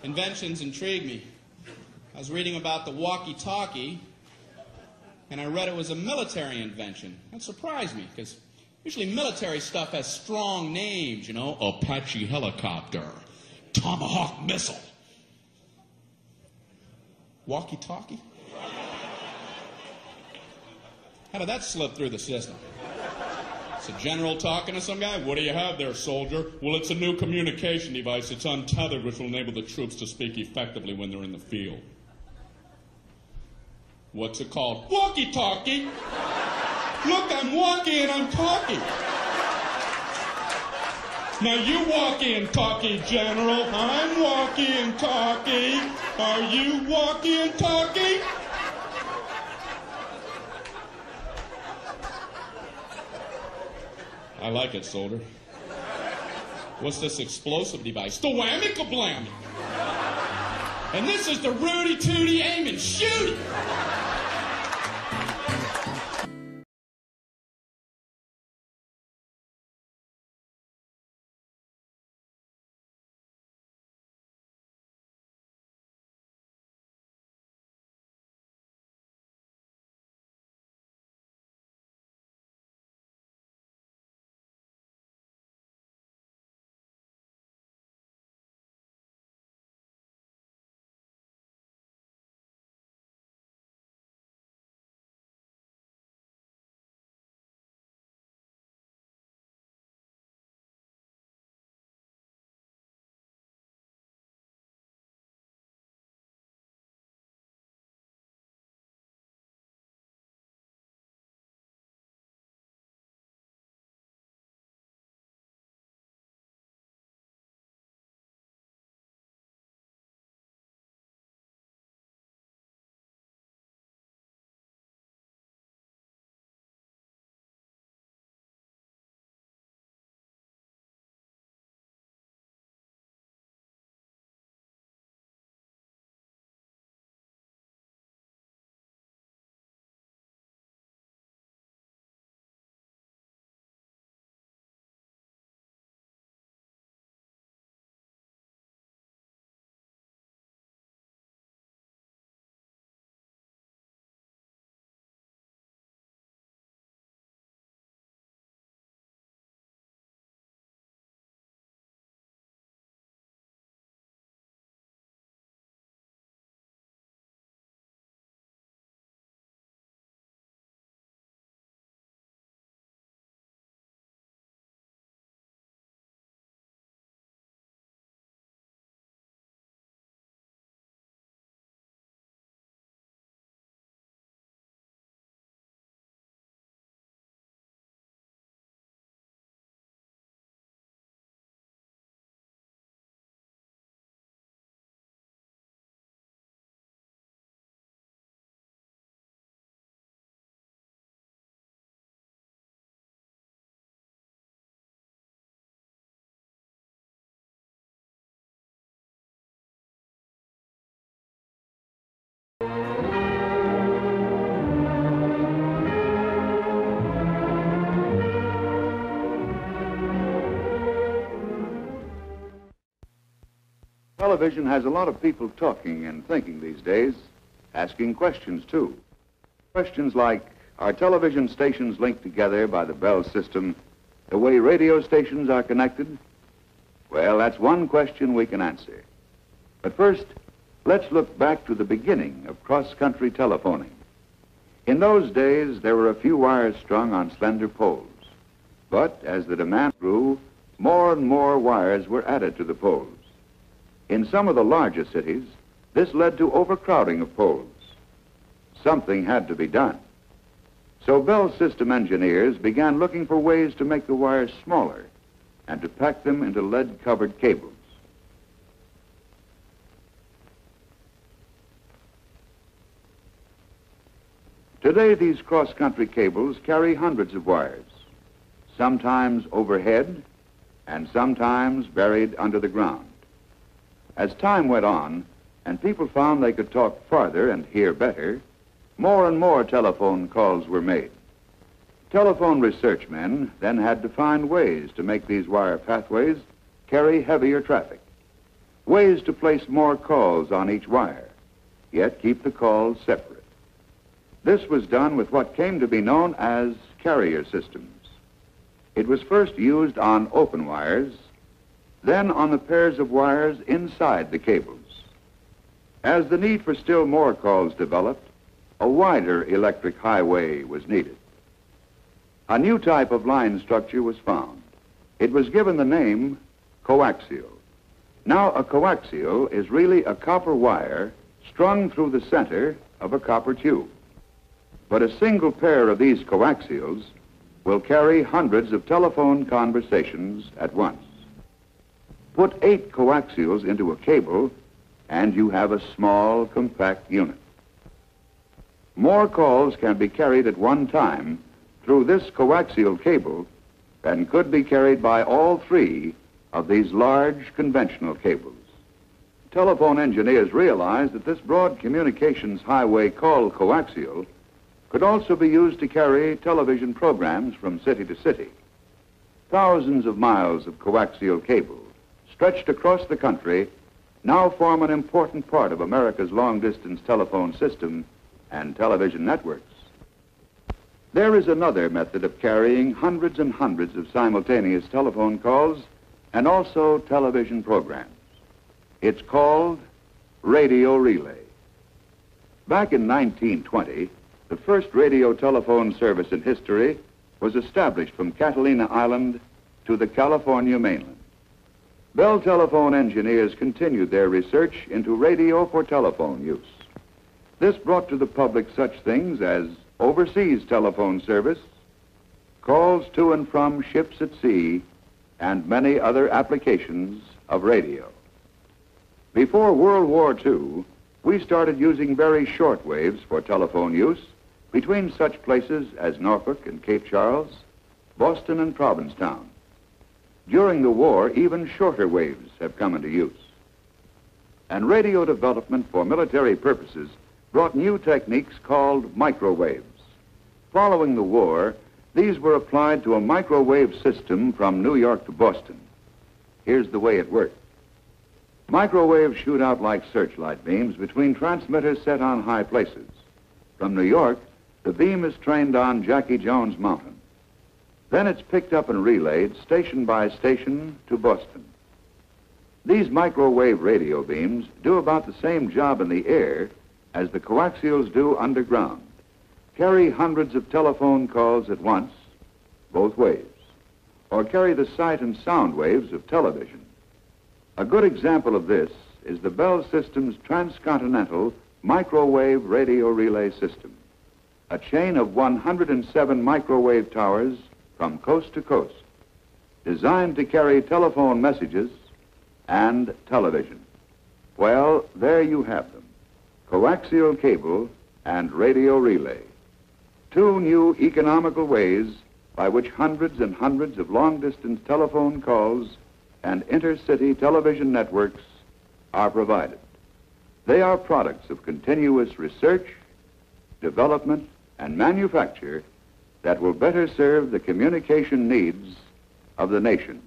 Inventions intrigue me. I was reading about the walkie-talkie, and I read it was a military invention. That surprised me, because usually military stuff has strong names, you know, Apache helicopter, Tomahawk missile. Walkie-talkie? How did that slip through the system? It's a general talking to some guy. What do you have there, soldier? Well, it's a new communication device. It's untethered, which will enable the troops to speak effectively when they're in the field. What's it called? Walkie-talkie. Look, I'm walkie and I'm talking. Now you walkie and talkie, General. I'm walkie and talkie. Are you walkie and talkie? I like it, soldier. What's this explosive device? The whammy-kablammy. And this is the Rudy-Tooty aim and shoot. Television has a lot of people talking and thinking these days, asking questions too. Questions like, are television stations linked together by the Bell system the way radio stations are connected? Well, that's one question we can answer. But first, let's look back to the beginning of cross-country telephoning. In those days, there were a few wires strung on slender poles. But as the demand grew, more and more wires were added to the poles. In some of the larger cities, this led to overcrowding of poles. Something had to be done. So Bell system engineers began looking for ways to make the wires smaller and to pack them into lead-covered cables. Today, these cross-country cables carry hundreds of wires, sometimes overhead and sometimes buried under the ground. As time went on and people found they could talk farther and hear better, more and more telephone calls were made. Telephone research men then had to find ways to make these wire pathways carry heavier traffic. ways to place more calls on each wire, yet keep the calls separate. This was done with what came to be known as carrier systems. It was first used on open wires, then on the pairs of wires inside the cables. As the need for still more calls developed, a wider electric highway was needed. A new type of line structure was found. It was given the name coaxial. Now, a coaxial is really a copper wire strung through the center of a copper tube. But a single pair of these coaxials will carry hundreds of telephone conversations at once. Put 8 coaxials into a cable, and you have a small, compact unit. More calls can be carried at one time through this coaxial cable than could be carried by all 3 of these large conventional cables. Telephone engineers realized that this broad communications highway called coaxial could also be used to carry television programs from city to city. Thousands of miles of coaxial cable stretched across the country now form an important part of America's long-distance telephone system and television networks. There is another method of carrying hundreds and hundreds of simultaneous telephone calls and also television programs. It's called radio relay. Back in 1920, the first radio telephone service in history was established from Catalina Island to the California mainland. Bell telephone engineers continued their research into radio for telephone use. This brought to the public such things as overseas telephone service, calls to and from ships at sea, and many other applications of radio. Before World War II, we started using very short waves for telephone use between such places as Norfolk and Cape Charles, Boston and Provincetown. During the war, even shorter waves have come into use. And radio development for military purposes brought new techniques called microwaves. Following the war, these were applied to a microwave system from New York to Boston. Here's the way it worked. Microwaves shoot out like searchlight beams between transmitters set on high places. From New York, the beam is trained on Jackie Jones Mountain. Then it's picked up and relayed station by station to Boston. These microwave radio beams do about the same job in the air as the coaxials do underground. Carry hundreds of telephone calls at once, both ways, or carry the sight and sound waves of television. A good example of this is the Bell System's transcontinental microwave radio relay system, a chain of 107 microwave towers from coast to coast, designed to carry telephone messages and television. Well, there you have them, coaxial cable and radio relay, 2 new economical ways by which hundreds and hundreds of long-distance telephone calls and intercity television networks are provided. They are products of continuous research, development, and manufacture that will better serve the communication needs of the nation.